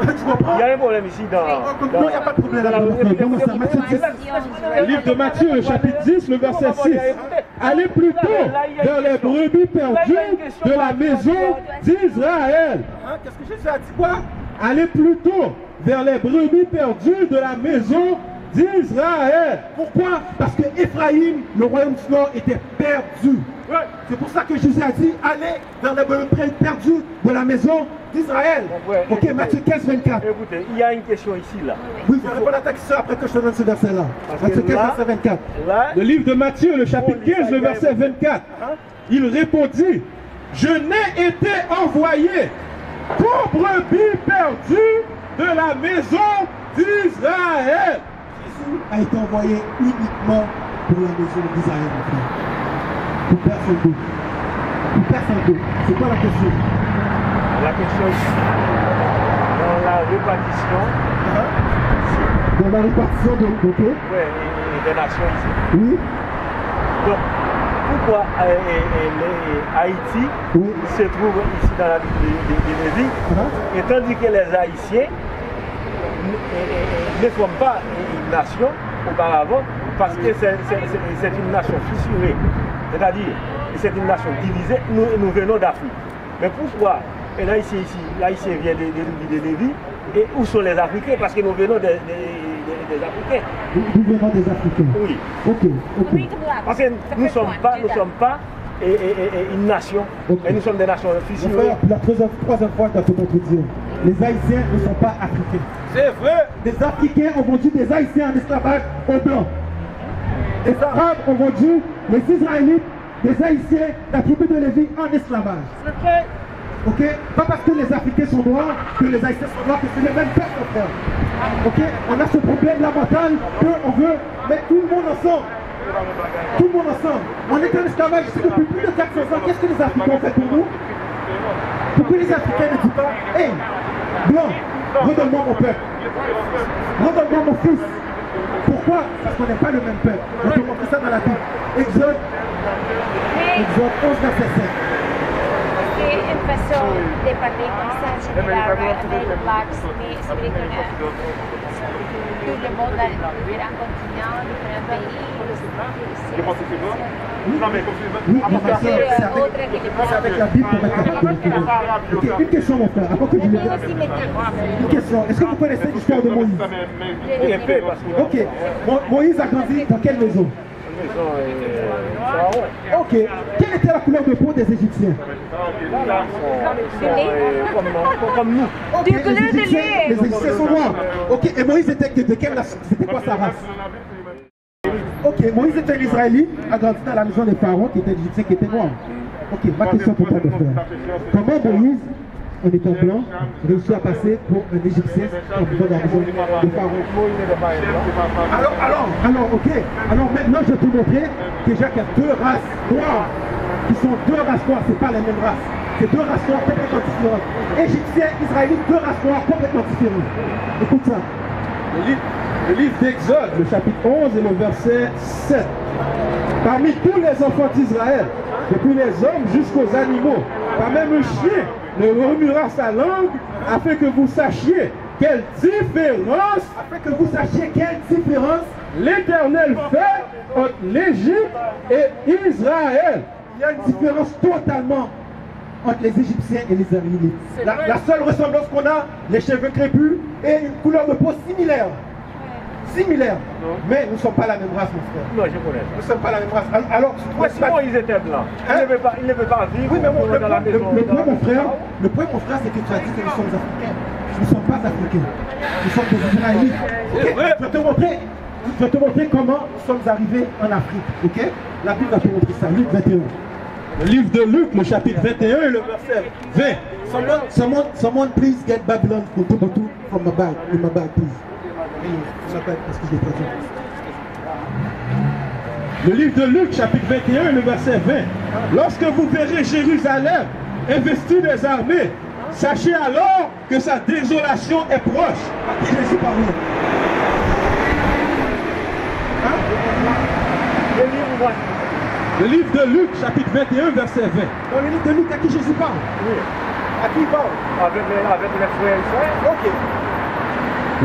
Tu comprends? Il y a un problème ici dans... Non, il n'y a pas de problème. Le livre de Matthieu, le chapitre 10, le verset 6. Allez plutôt vers les brebis perdues de la maison d'Israël. Qu'est-ce que Jésus a dit quoi? Allez plutôt vers les brebis perdues de la maison d'Israël. Pourquoi? Parce que Éphraïm, le royaume du Nord, était perdu. C'est pour ça que Jésus a dit, allez vers les brebis perdues de la maison d'Israël. Ok, Matthieu 15, 24. Écoutez, il y a une question ici, là. Oui, je réponds à ta question après que je te donne ce verset-là. Matthieu 15, verset 24. Là, Le livre de Matthieu, le chapitre 15, le verset 24. Il répondit, je n'ai été envoyé qu'aux brebis perdues de la maison d'Israël. Jésus a été envoyé uniquement pour la maison d'Israël, mon frère. Pour personne d'autre. Pour personne d'autre. C'est quoi la question? la question ici, dans la répartition. Dans la répartition de et des nations ici. Oui. Donc, pourquoi Haïti se trouve ici dans la ville de Lévis, et tandis que les Haïtiens ne forment pas une nation auparavant, parce que c'est une nation fissurée, c'est-à-dire c'est une nation divisée, nous venons d'Afrique. Mais pourquoi l'Haïtien ici, l'Haïtien vient de Lévis, et où sont les Africains? Parce que nous venons des Africains. Nous venons des Africains. Oui. Ok. Parce que nous ne sommes pas une nation, mais nous sommes des nations fissurées. La troisième fois, tu as tout dire. Les Haïtiens ne sont pas africains. C'est vrai. Les Africains ont vendu des Haïtiens en esclavage aux Blancs. Les Arabes ont vendu les Israélites, les Haïtiens, la tribu de Lévi en esclavage. Ok? Pas parce que les Africains sont noirs, que les Haïtiens sont noirs, que c'est les mêmes peuples, frère. Ok? On a ce problème-là mental qu'on veut mettre tout le monde ensemble. Tout le monde ensemble. On est en esclavage ici depuis plus de 400 ans. Qu'est-ce que les Africains ont fait pour nous? Pourquoi les Africains ne disent pas, hey, blanc, redonne-moi mon peuple. Redonne-moi mon fils. Pourquoi? Parce qu'on n'est pas le même peuple. On peut montrer ça dans la Bible. Exode 11, verset 5. C'est une façon de parler comme ça, général, avec blacks, mais c'est vrai qu'on a tout le monde dans différents continents, différents pays. Oui, c'est avec la Bible qu'on va être. Une question, mon frère, avant que je le dise. Une question. Est-ce que vous connaissez l'histoire de Moïse? Ok. Moïse a grandi dans quelle maison? Ok. Quelle était la couleur de peau des Égyptiens? Comme nous. Okay. Les Égyptiens sont noirs. Ok. Et Moïse était de quelle race? C'était quoi sa race? Ok. Moïse était un Israélite, a grandi dans la maison des pharaons qui était égyptien, qui était noir. Ok. Ma question pour toi, mon frère. Comment Moïse, en étant blanc, réussit à passer pour un Égyptien en vivant dans la maison des pharaons? Alors, ok. Alors maintenant, je vais te montrer déjà qu'il y a deux races noires qui sont deux races noires, c'est pas les mêmes races. C'est deux races noires complètement différentes. Égyptiens, Israélites, deux races noires complètement différentes. Écoute ça. Le livre d'Exode, le chapitre 11 et le verset 7. Parmi tous les enfants d'Israël, depuis les hommes jusqu'aux animaux, pas même un chien ne remuera sa langue, afin que vous sachiez quelle différence l'Éternel fait entre l'Égypte et Israël. Il y a une différence totalement entre les Égyptiens et les Israélites. La seule ressemblance qu'on a, les cheveux crépus et une couleur de peau similaire. Mais nous ne sommes pas la même race, mon frère. Non, je connais. Nous ne sommes pas la même race. Alors, sinon ils étaient blancs. Ils ne veulent pas vivre. Oui, mais dans la maison. le point, mon frère, c'est que tu as dit que nous sommes africains. Nous ne sommes pas africains. Nous sommes des Israélites. Okay? Je vais te montrer comment nous sommes arrivés en Afrique. Ok? La Bible va te montrer ça. Luc 21. Le livre de Luc, le chapitre 21 et le verset 20. Someone please get Babylon from my bag. In my bag, please. Parce que je l'ai traduit. Le livre de Luc, chapitre 21 et le verset 20. Lorsque vous verrez Jérusalem investie des armées, sachez alors que sa désolation est proche. À qui Jésus parlait? Le livre de Luc, chapitre 21, verset 20. Dans le livre de Luc, à qui Jésus parle? Oui. À qui il parle? Avec les frères Israël. Ok.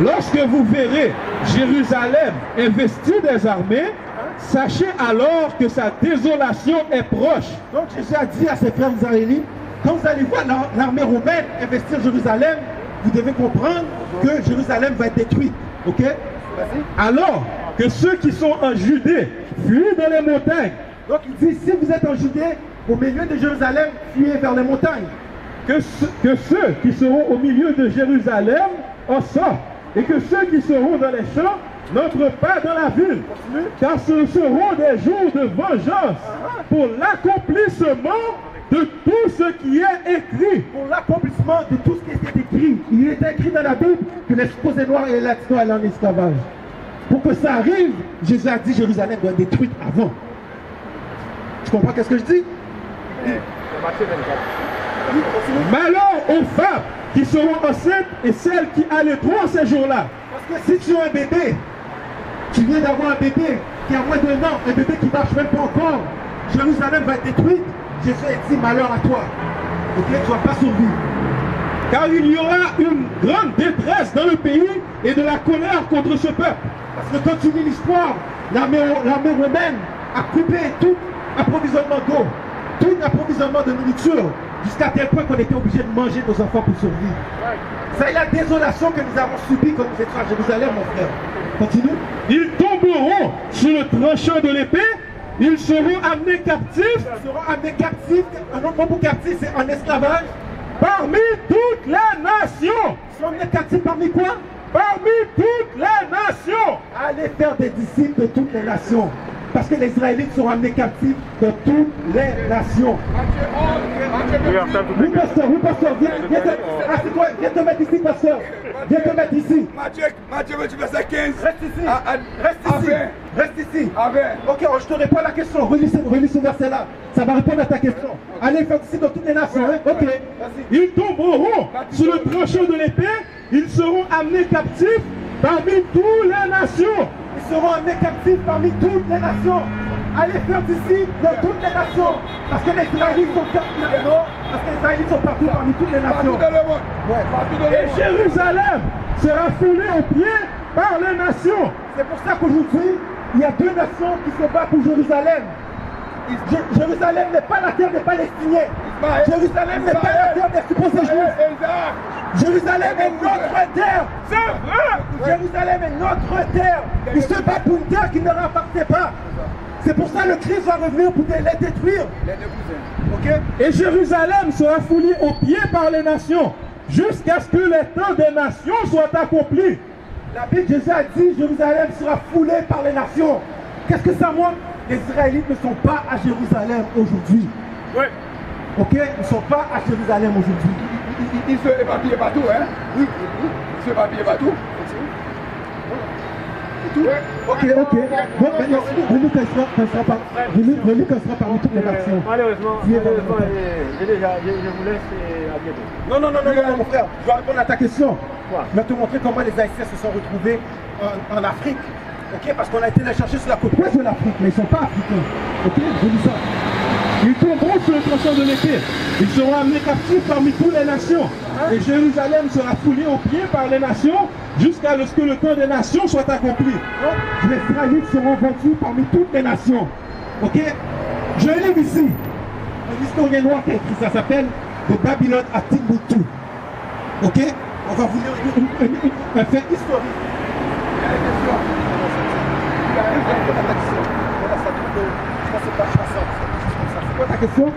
Lorsque vous verrez Jérusalem investie des armées, sachez alors que sa désolation est proche. Donc Jésus a dit à ses frères israélites, quand vous allez voir l'armée romaine investir Jérusalem, vous devez comprendre que Jérusalem va être détruite. Ok? Vas-y. Alors que ceux qui sont en Judée fuient dans les montagnes. Donc il dit, si vous êtes en Judée, au milieu de Jérusalem, fuyez vers les montagnes. Que ceux qui seront au milieu de Jérusalem en sortent. Et que ceux qui seront dans les champs n'entrent pas dans la ville. Car ce seront des jours de vengeance pour l'accomplissement de tout ce qui est écrit. Pour l'accomplissement de tout ce qui est écrit. Il est écrit dans la Bible que les supposés noirs et les latinos allaient en esclavage. Pour que ça arrive, Jésus a dit Jérusalem doit être détruite avant. Tu comprends qu'est-ce que je dis? Malheur aux femmes qui seront enceintes et celles qui allaiteront ces jours-là. Parce que si tu as un bébé, tu viens d'avoir un bébé qui a moins d'1 an, un bébé qui ne marche même pas encore, Jérusalem va être détruite. Jésus a dit malheur à toi. Ok, tu ne vas pas survivre. Car il y aura une grande détresse dans le pays et de la colère contre ce peuple. Parce que quand tu lis l'histoire, l'armée romaine a coupé tout approvisionnement d'eau, tout approvisionnement de nourriture, jusqu'à tel point qu'on était obligé de manger nos enfants pour survivre. C'est la désolation que nous avons subie quand nous étions à Jérusalem, mon frère. Continue. Ils tomberont sur le tranchant de l'épée, ils seront amenés captifs. Ils seront amenés captifs. Un autre mot pour captif, c'est en esclavage. Parmi toutes les nations. Ils sont amenés captifs parmi quoi? Parmi toutes les nations. Allez faire des disciples de toutes les nations. Parce que les Israélites seront amenés captifs de toutes les nations. Oui, pasteur, viens te mettre ici, pasteur. Viens te mettre ici. Matthieu, verset 15. Reste ici. Reste ici. Ok, je te réponds à la question. Relis ce verset-là. Ça va répondre à ta question. Allez faire disciples de toutes les nations. Hein? Ok. Ils tomberont sur le tranchant de l'épée. Ils seront amenés captifs parmi toutes les nations. Ils seront amenés captifs parmi toutes les nations. Allez faire disciples de toutes les nations. Parce que les Israélites sont partout parmi toutes les nations. Et Jérusalem sera foulée aux pieds par les nations. C'est pour ça qu'aujourd'hui, il y a 2 nations qui se battent pour Jérusalem. Jérusalem n'est pas la terre des Palestiniens. Jérusalem n'est pas la terre des supposés juifs. Jérusalem est notre terre. C'est vrai. Jérusalem est notre terre. Ils se battent pour une terre qui ne leur appartient pas. C'est pour ça que le Christ va revenir pour les détruire. Okay? Et Jérusalem sera foulée aux pieds par les nations, jusqu'à ce que les temps des nations soient accomplis. La Bible, Jésus a dit, Jérusalem sera foulée par les nations. Qu'est-ce que ça montre? Les Israélites ne sont pas à Jérusalem aujourd'hui. Oui. Ok? Ils ne sont pas à Jérusalem aujourd'hui. Ils se éparpillent partout, hein? Oui. Ils se éparpillent partout. Ok. Donc maintenant, Rémi sera parmi toutes les nations. Malheureusement, je vous laisse à bientôt. Non, mon frère. Je vais répondre à ta question. Quoi? Je vais te montrer comment les Haïtiens se sont retrouvés en Afrique. Ok? Parce qu'on a été les chercher sur la côte ouest de l'Afrique, mais ils ne sont pas africains. Ok? Je dis ça. Ils tomberont sur le tranchant de l'épée. Ils seront amenés captifs parmi toutes les nations. Et Jérusalem sera foulée aux pieds par les nations jusqu'à ce que le temps des nations soit accompli. Donc, les Israélites seront vendus parmi toutes les nations. Ok? Je lis ici. Un historien noir qui a écrit ça s'appelle de Babylone à Timbuktu. Ok? On va vous lire un fait historique. C'est quoi ta question?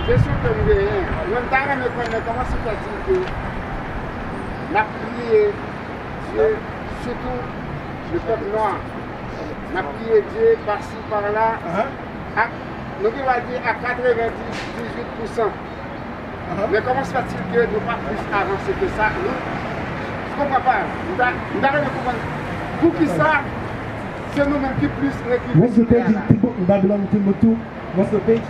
Question que nous avons. Comment se fait-il que la prière Dieu, surtout le peuple noir, la prière Dieu par-ci, par-là, nous devons dire à 98%. Mais comment se fait-il que nous ne pas plus avancer que ça? Nous, je ne comprends pas. Nous devons comprendre. Pour qui ça, c'est nous-mêmes qui plus récupérons. What's the page in Babylon Timbuktu? What's the page?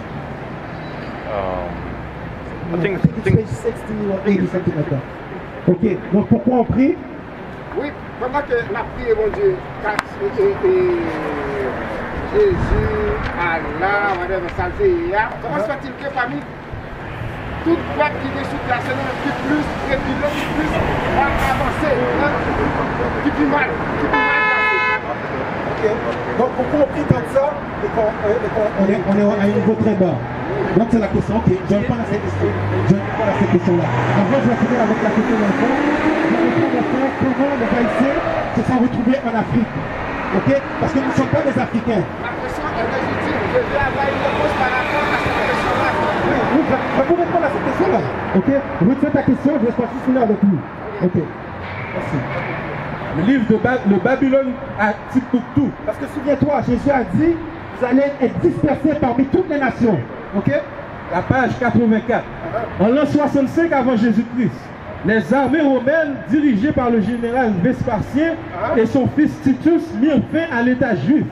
I think page 60 or 80, something like that. Ok, donc pourquoi on prie? Oui, pendant que la prière, mon Dieu, Jésus, Allah, Madame Salté, comment se fait-il que parmi tout peuple qui est sous terre, c'est le plus répulé, plus avancé, qui plus mal Ok. Donc on compris comme ça, on est à un niveau très bas. Donc c'est la question, ok, je vais répondre à cette question. Je vais répondre à cette question-là. Avant, je vais finir avec la question de l'enfant. Je vais répondre à comment les Haïtiens se sont retrouvés en Afrique. Ok? Parce que nous ne sommes pas des Africains. La question est légitime. Je vais avoir une réponse par rapport à cette question-là. Oui, je vais vous répondre à cette question-là. Ok? Retiens ta question, je vais partir finir avec lui. Ok. Merci. Le livre de Babylone à Timbuktu. Parce que souviens-toi, Jésus a dit, vous allez être dispersés parmi toutes les nations. Ok? La page 84. En l'an 65 avant Jésus-Christ, les armées romaines dirigées par le général Vespasien et son fils Titus mirent fin à l'État juif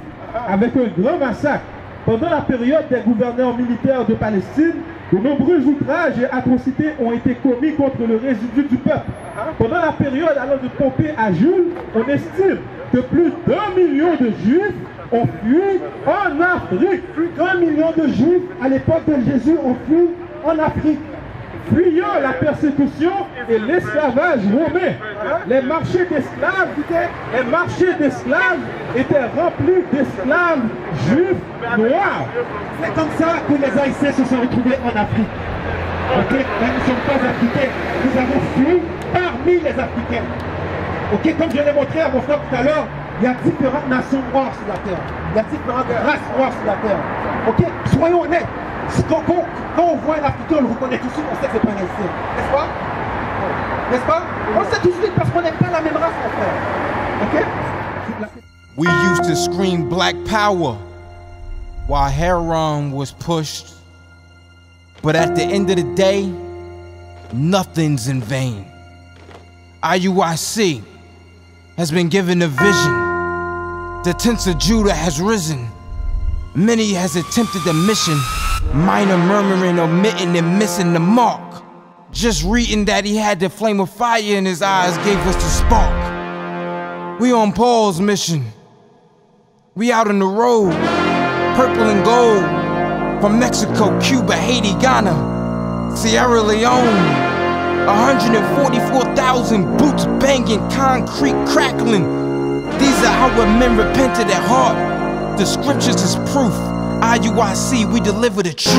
avec un grand massacre. Pendant la période des gouverneurs militaires de Palestine, de nombreux outrages et atrocités ont été commis contre le résidu du peuple. Pendant la période allant de Pompée à Jules, on estime que plus d'1 million de juifs ont fui en Afrique. Plus d'1 million de juifs à l'époque de Jésus ont fui en Afrique. Fuyant la persécution et l'esclavage romain, les marchés d'esclaves étaient remplis d'esclaves juifs noirs. C'est comme ça que les Haïtiens se sont retrouvés en Afrique. Ok? Mais nous ne sommes pas africains. Nous avons fui parmi les Africains. Ok? Comme je l'ai montré à mon frère tout à l'heure, il y a différentes nations noires sur la terre. Il y a différentes races noires sur la terre. Ok? Soyons honnêtes. Quand on voit un Africain, on le reconnaît tout de suite, on sait que c'est pas un Haïtien. N'est-ce pas? N'est-ce pas? On sait tout de suite parce qu'on n'est pas la même race, mon frère. Ok? We used to scream Black Power while Heron was pushed. But at the end of the day, nothing's in vain. IUIC has been given a vision. The tents of Judah has risen. Many has attempted the mission. Minor murmuring, omitting, and missing the mark. Just reading that he had the flame of fire in his eyes gave us the spark. We on Paul's mission. We out on the road, purple and gold. From Mexico, Cuba, Haiti, Ghana, Sierra Leone. 144,000 boots banging, concrete crackling. These are our men repented at heart. The scriptures is proof. IUIC, we deliver the truth.